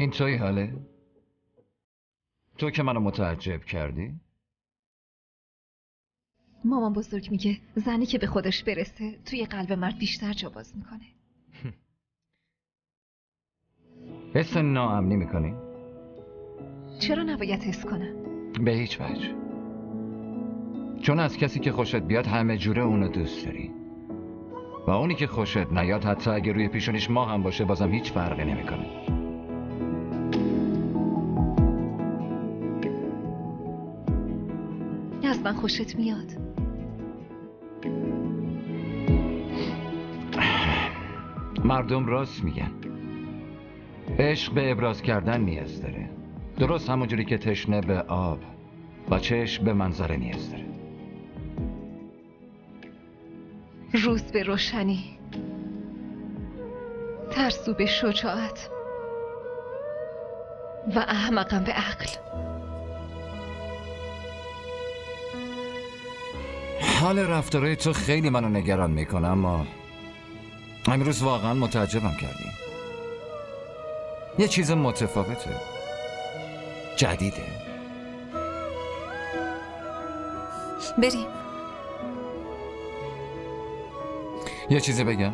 این توی حاله؟ تو که منو متعجب کردی؟ مامان بزرگ میگه زنی که به خودش برسه توی قلب مرد بیشتر جا باز میکنه. حس ناامنی میکنی؟ چرا نباید حس کنم؟ به هیچ وجه. چون از کسی که خوشت بیاد همه جوره اونو دوست داری و اونی که خوشت نیاد حتی اگه روی پیشونیش ماه هم باشه بازم هیچ فرقی نمیکنه. از من خوشت میاد؟ مردم راست میگن. عشق به ابراز کردن نیاز داره، درست همونجوری که تشنه به آب و چشم به منظره نیاز داره. روز به روشنی، ترسو به شجاعت و احمقم به عقل. حال رفتارهای تو خیلی منو نگران میکنه، اما امروز واقعا متعجبم کردی. یه چیز متفاوته، جدیده. بریم. یه چیزی بگم؟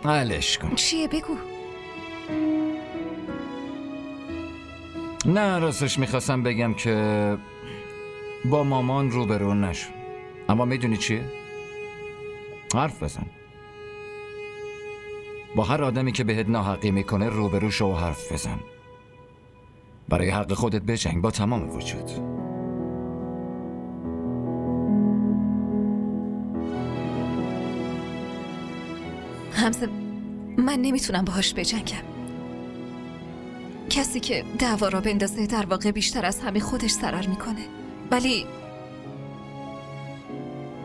علش کن. چیه بگو. نه راستش میخواستم بگم که با مامان روبرو نشو، اما میدونی چیه؟ حرف بزن با هر آدمی که بهت ناحقی میکنه، روبرو شو و حرف بزن. برای حق خودت بجنگ با تمام وجود. حمزه، من نمیتونم باهاش بجنگم. کسی که دعوا را بندازه در واقع بیشتر از همه خودش ضرر میکنه. ولی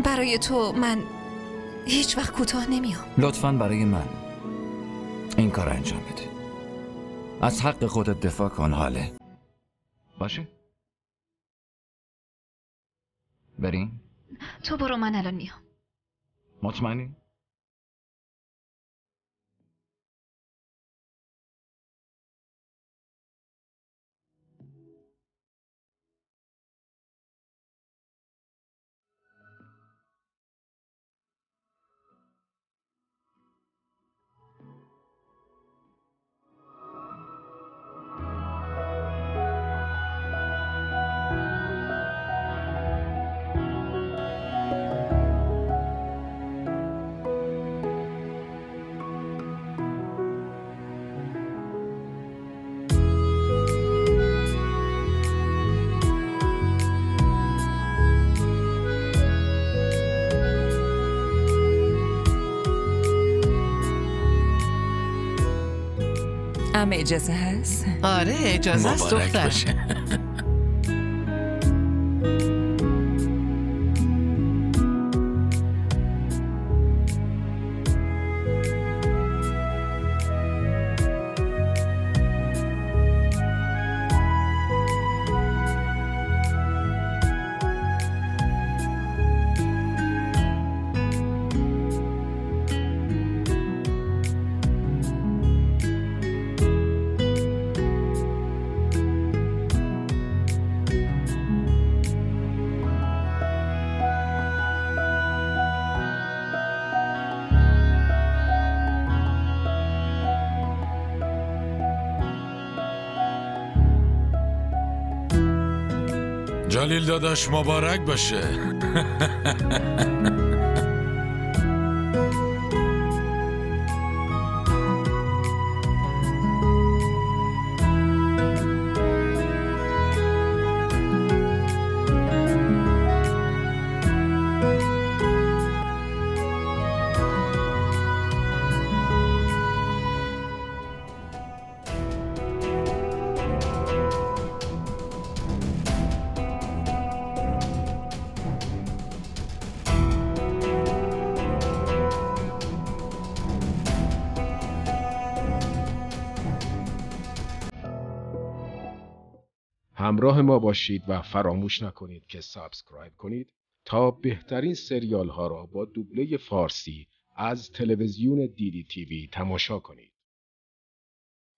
برای تو من هیچ وقت کوتاه نمیام. لطفاً برای من این کار انجام بده. از حق خودت دفاع کن. حاله باشه؟ بریم؟ تو برو، من الان میام. مطمئنی؟ همه اجازه هست؟ آره اجازه هست دختر. جلیل داداش مبارک باشه. همراه ما باشید و فراموش نکنید که سابسکرایب کنید تا بهترین سریال ها را با دوبله فارسی از تلویزیون دیدی تیوی تماشا کنید.